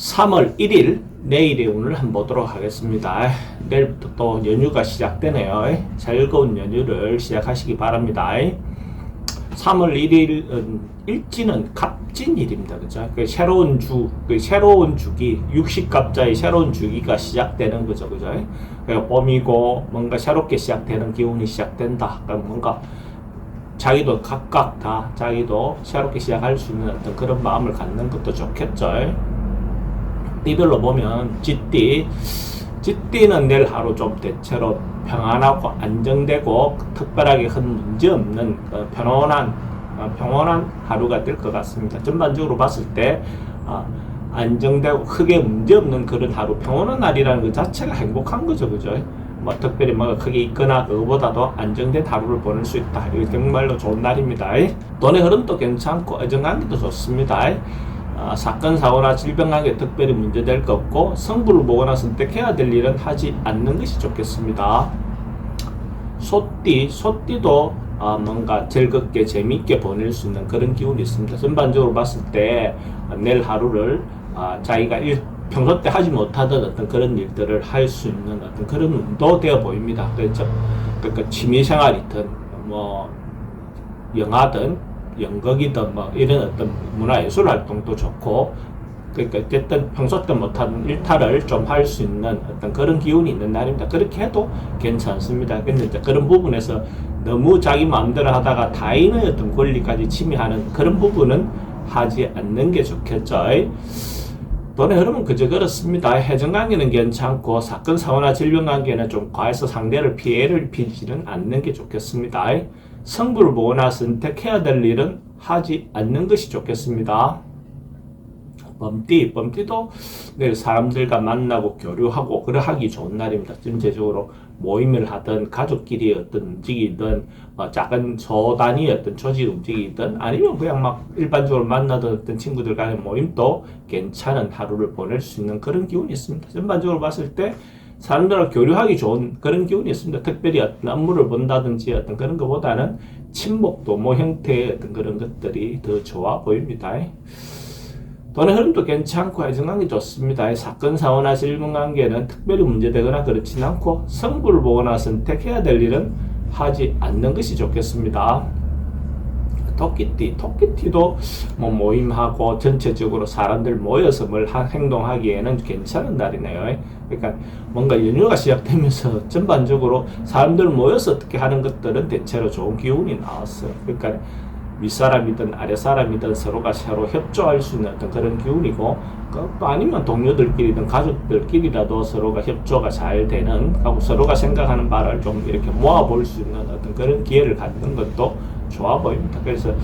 3월 1일 내일의 운을 한번 보도록 하겠습니다. 내일부터 또 연휴가 시작되네요. 즐거운 연휴를 시작하시기 바랍니다. 3월 1일은 일지는 갑진일입니다. 그죠? 새로운 새로운 주기, 60갑자의 새로운 주기가 시작되는 거죠. 그죠? 봄이고 뭔가 새롭게 시작되는 기운이 시작된다. 그럼 뭔가 자기도 각각 다 자기도 새롭게 시작할 수 있는 어떤 그런 마음을 갖는 것도 좋겠죠. 띠별로 보면 쥐띠는 내일 하루 좀 대체로 평안하고 안정되고 특별하게 큰 문제 없는 평온한 하루가 될 것 같습니다. 전반적으로 봤을 때 안정되고 크게 문제 없는 그런 하루, 평온한 날이라는 것 자체가 행복한 거죠. 그죠? 뭐 특별히 뭐가 크게 있거나 그거보다도 안정된 하루를 보낼 수 있다. 이게 정말로 좋은 날입니다. 돈의 흐름도 괜찮고 애정관계도 좋습니다. 사건, 사고나 질병 관계 특별히 문제될 것 없고 성부를 보거나 선택해야 될 일은 하지 않는 것이 좋겠습니다. 소띠도 뭔가 즐겁게 재미있게 보낼 수 있는 그런 기운이 있습니다. 전반적으로 봤을 때 내일 하루를 자기가 평소 때 하지 못하던 어떤 그런 일들을 할 수 있는 어떤 그런 운도 되어 보입니다. 그렇죠? 그러니까 취미생활이든 뭐 영화든 연극이든 뭐 이런 어떤 문화예술 활동도 좋고, 그러니까 어쨌든 평소 때 못하는 일탈을 좀 할 수 있는 어떤 그런 기운이 있는 날입니다. 그렇게 해도 괜찮습니다. 근데 이제 그런 부분에서 너무 자기 마음대로 하다가 타인의 어떤 권리까지 침해하는 그런 부분은 하지 않는 게 좋겠죠. 돈의 흐름은 그저 그렇습니다. 해정관계는 괜찮고 사건, 사고나 질병 관계는 좀 과해서 상대를 피해를 입히지는 않는 게 좋겠습니다. 성부를 보거나 선택해야 될 일은 하지 않는 것이 좋겠습니다. 범띠도 내일 사람들과 만나고 교류하고 그러하기 좋은 날입니다. 전체적으로 모임을 하든 가족끼리 어떤 움직이든 작은 소단위 어떤 조직 움직이든 아니면 그냥 막 일반적으로 만나던 어떤 친구들 간의 모임도 괜찮은 하루를 보낼 수 있는 그런 기운이 있습니다. 전반적으로 봤을 때 사람들과 교류하기 좋은 그런 기운이 있습니다. 특별히 어떤 업무를 본다든지 어떤 그런 것보다는 친목, 도모 형태의 어떤 그런 것들이 더 좋아 보입니다. 돈의 흐름도 괜찮고 애정관계 좋습니다. 사건, 사고나 질문 관계는 특별히 문제되거나 그렇진 않고 성부를 보거나 선택해야 될 일은 하지 않는 것이 좋겠습니다. 토끼띠도 뭐 모임하고 전체적으로 사람들 모여서 뭘 행동하기에는 괜찮은 날이네요. 그러니까 뭔가 연휴가 시작되면서 전반적으로 사람들 모여서 어떻게 하는 것들은 대체로 좋은 기운이 나왔어요. 그러니까 윗사람이든 아랫사람이든 서로가 서로 협조할 수 있는 어떤 그런 기운이고, 또 아니면 동료들끼리든 가족들끼리라도 서로가 협조가 잘 되는, 하고 서로가 생각하는 바를 좀 이렇게 모아볼 수 있는 어떤 그런 기회를 갖는 것도 좋아 보입니다. 그래서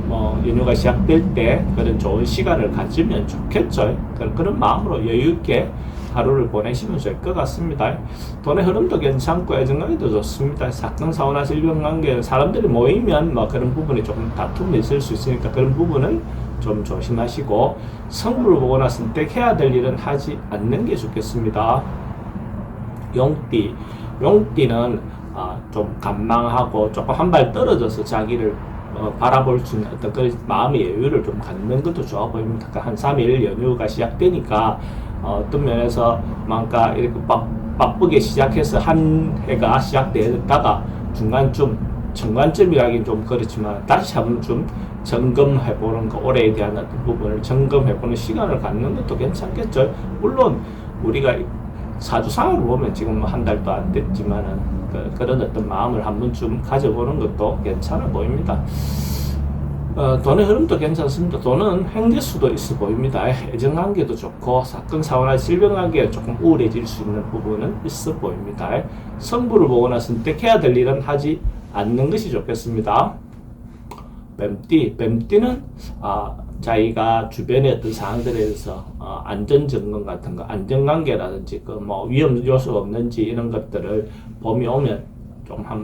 뭐 연휴가 시작될 때 그런 좋은 시간을 가지면 좋겠죠. 그런 마음으로 여유있게 하루를 보내시면 될 것 같습니다. 돈의 흐름도 괜찮고 애정관계도 좋습니다. 사건, 사고나 질병 관계, 사람들이 모이면 뭐 그런 부분이 조금 다툼이 있을 수 있으니까 그런 부분은 좀 조심하시고, 성부를 보거나 선택해야 될 일은 하지 않는 게 좋겠습니다. 용띠는 좀 간망하고 조금 한 발 떨어져서 자기를 바라볼 수 있는 어떤 그런 마음의 여유를 좀 갖는 것도 좋아 보입니다. 그러니까 한 3일 연휴가 시작되니까 어떤 면에서 뭔가 이렇게 바쁘게 시작해서 한 해가 시작되다가 중간쯤이라긴 좀 그렇지만 다시 한번 좀 점검해보는 거, 올해에 대한 어떤 부분을 점검해보는 시간을 갖는 것도 괜찮겠죠. 물론 우리가 사주상으로 보면 지금 한 달도 안 됐지만은 그런 어떤 마음을 한 번쯤 가져보는 것도 괜찮아 보입니다. 돈의 흐름도 괜찮습니다. 돈은 횡재수도 있어 보입니다. 애정관계도 좋고 사건, 사고나 질병관계가 조금 우울해질 수 있는 부분은 있어 보입니다. 성부를 보거나 선택해야 될 일은 하지 않는 것이 좋겠습니다. 뱀띠는 자기가 주변의 어떤 상황들에 대해서 안전점검 같은 거, 안전관계라든지 뭐 위험 요소가 없는지 이런 것들을 봄이 오면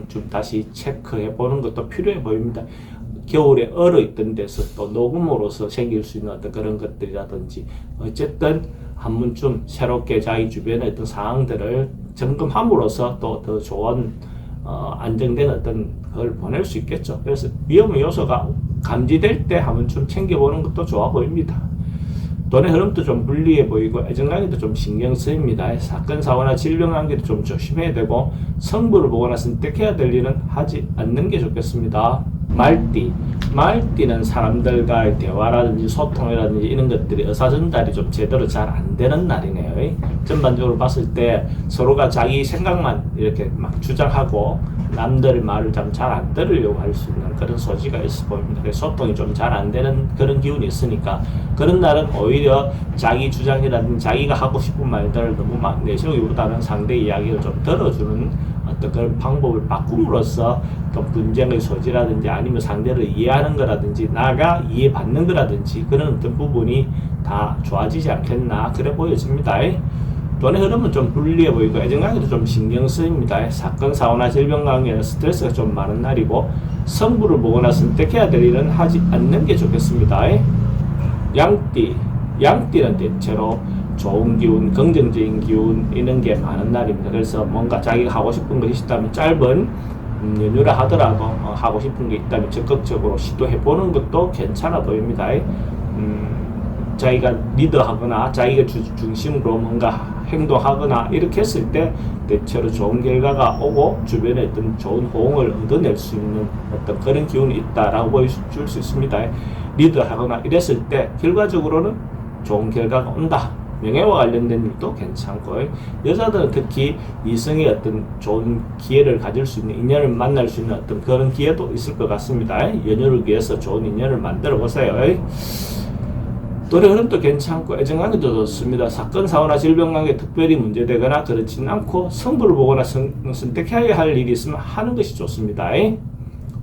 좀 다시 체크해 보는 것도 필요해 보입니다. 겨울에 얼어있던 데서 또 녹음으로서 생길 수 있는 어떤 그런 것들이라든지 어쨌든 한 번쯤 새롭게 자기 주변의 어떤 상황들을 점검함으로써 또 더 좋은 안정된 어떤 걸 보낼 수 있겠죠. 그래서 위험 요소가 감지될 때 한 번쯤 챙겨보는 것도 좋아 보입니다. 돈의 흐름도 좀 불리해 보이고 애정관계도 좀 신경 쓰입니다. 사건, 사고나 질병 관계도 좀 조심해야 되고 성부를 보거나 선택해야 될 일은 하지 않는 게 좋겠습니다. 말띠는 사람들과의 대화라든지 소통이라든지 이런 것들이 의사전달이 좀 제대로 잘 안 되는 날이네요. 전반적으로 봤을 때 서로가 자기 생각만 이렇게 막 주장하고 남들 말을 좀 잘 안 들으려고 할 수 있는 그런 소지가 있어 보입니다. 그래서 소통이 좀 잘 안 되는 그런 기운이 있으니까 그런 날은 오히려 자기 주장이라든지 자기가 하고 싶은 말들을 너무 막 내세우기보다는 상대 이야기를 좀 들어주는 어떤 그런 방법을 바꿈으로써 어떤 분쟁의 소지라든지 아니면 상대를 이해하는 거라든지 나가 이해받는 거라든지 그런 어떤 부분이 다 좋아지지 않겠나 그래 보여집니다. 돈의 흐름은 좀 불리해 보이고 애정관계도 좀 신경 쓰입니다. 사건, 사고나 질병 관계는 스트레스가 좀 많은 날이고 성부를 보거나 선택해야 될 일은 하지 않는 게 좋겠습니다. 양띠는 대체로 좋은 기운, 긍정적인 기운 이런 게 많은 날입니다. 그래서 뭔가 자기가 하고 싶은 것이 있다면 짧은 연휴라 하더라도 하고 싶은 게 있다면 적극적으로 시도해 보는 것도 괜찮아 보입니다. 자기가 리더하거나 자기가 중심으로 뭔가 행동하거나 이렇게 했을 때 대체로 좋은 결과가 오고 주변에 어떤 좋은 호응을 얻어낼 수 있는 어떤 그런 기운이 있다라고 보여줄 수 있습니다. 리더하거나 이랬을 때 결과적으로는 좋은 결과가 온다. 명예와 관련된 일도 괜찮고 여자들은 특히 이성의 어떤 좋은 기회를 가질 수 있는 인연을 만날 수 있는 어떤 그런 기회도 있을 것 같습니다. 연애를 위해서 좋은 인연을 만들어 보세요. 돈의 흐름도 괜찮고 애정관계도 좋습니다. 사건, 사고나 질병관계 특별히 문제되거나 그렇지는 않고 성부를 보거나 선택해야 할 일이 있으면 하는 것이 좋습니다.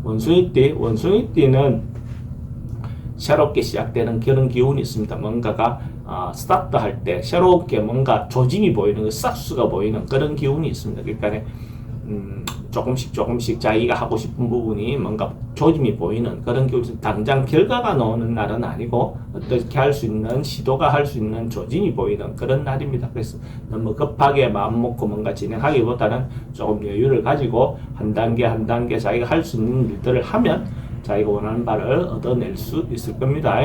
원숭이띠는 새롭게 시작되는 그런 기운이 있습니다. 뭔가가 스타트 할 때 새롭게 뭔가 조짐이 보이는 싹수가 보이는 그런 기운이 있습니다. 그러니까 조금씩 자기가 하고 싶은 부분이 뭔가 조짐이 보이는 그런 기운이 당장 결과가 나오는 날은 아니고 어떻게 할 수 있는 시도가 할 수 있는 조짐이 보이는 그런 날입니다. 그래서 너무 급하게 마음 먹고 뭔가 진행하기보다는 조금 여유를 가지고 한 단계 한 단계 자기가 할 수 있는 일들을 하면 자기가 원하는 바를 얻어낼 수 있을 겁니다.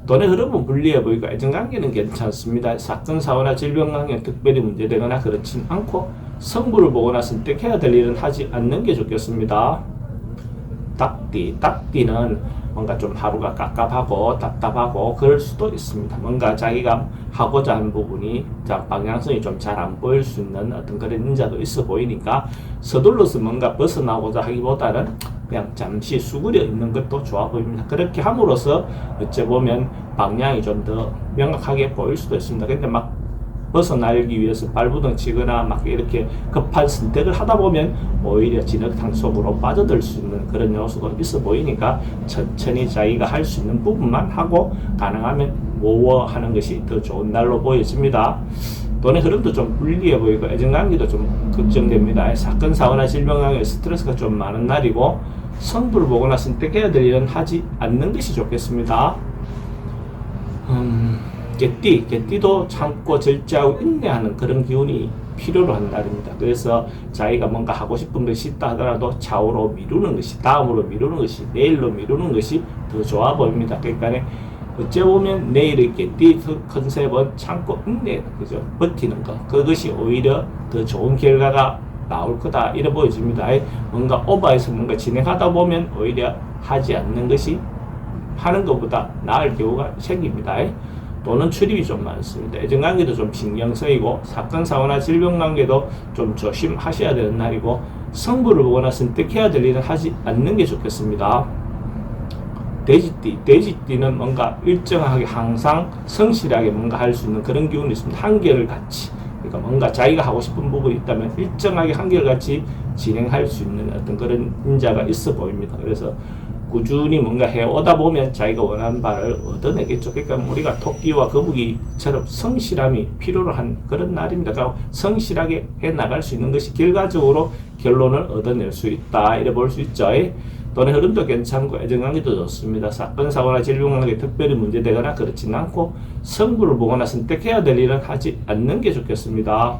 돈의 흐름은 불리해 보이고 애정관계는 괜찮습니다. 사건, 사고나 질병 관계는 특별히 문제되거나 그렇진 않고 성부를 보거나 선택해야 될 일은 하지 않는 게 좋겠습니다. 닭띠는 뭔가 좀 하루가 깝깝하고 답답하고 그럴 수도 있습니다. 뭔가 자기가 하고자 하는 부분이 방향성이 좀 잘 안 보일 수 있는 어떤 그런 인자도 있어 보이니까 서둘러서 뭔가 벗어나고자 하기보다는 그냥 잠시 수그려 있는 것도 좋아 보입니다. 그렇게 함으로써 어째 보면 방향이 좀 더 명확하게 보일 수도 있습니다. 근데 막 벗어나기 위해서 발부둥 치거나 막 이렇게 급한 선택을 하다 보면 오히려 진흙탕 속으로 빠져들 수 있는 그런 요소가 있어 보이니까 천천히 자기가 할 수 있는 부분만 하고 가능하면 모호하는 것이 더 좋은 날로 보여집니다. 돈의 흐름도 좀 불리해 보이고 애정관계도 좀 걱정됩니다. 사건, 사고나 질병 관계 스트레스가 좀 많은 날이고 성부를 보거나 선택해야 될 일은 하지 않는 것이 좋겠습니다. 개띠도 참고 절제하고 인내하는 그런 기운이 필요로 한 날입니다. 그래서 자기가 뭔가 하고 싶은 것이 있다 하더라도 차후로 미루는 것이, 다음으로 미루는 것이, 내일로 미루는 것이 더 좋아 보입니다. 그러니까 어째 보면 내일의 개띠 컨셉은 참고 인내, 그죠? 버티는 것. 그것이 오히려 더 좋은 결과가 나올 거다. 이래 보여집니다. 뭔가 오버해서 뭔가 진행하다 보면 오히려 하지 않는 것이 하는 것보다 나을 경우가 생깁니다. 또는 출입이 좀 많습니다. 애정관계도 좀 신경 쓰이고 사건, 사고나 질병 관계도 좀 조심하셔야 되는 날이고 성부를 보거나 선택해야 될 일은 하지 않는 게 좋겠습니다. 돼지띠는 뭔가 일정하게 항상 성실하게 뭔가 할 수 있는 그런 기운이 있습니다. 한결같이, 그러니까 뭔가 자기가 하고 싶은 부분이 있다면 일정하게 한결같이 진행할 수 있는 어떤 그런 인자가 있어 보입니다. 그래서 꾸준히 뭔가 해오다 보면 자기가 원하는 바를 얻어내겠죠. 그러니까 우리가 토끼와 거북이처럼 성실함이 필요로 한 그런 날입니다. 그러니까 성실하게 해나갈 수 있는 것이 결과적으로 결론을 얻어낼 수 있다. 이래 볼 수 있죠. 돈의 흐름도 괜찮고 애정관계도 좋습니다. 사건, 사고나 질병관계 특별히 문제되거나 그렇지는 않고 성부를 보거나 선택해야 될 일은 하지 않는 게 좋겠습니다.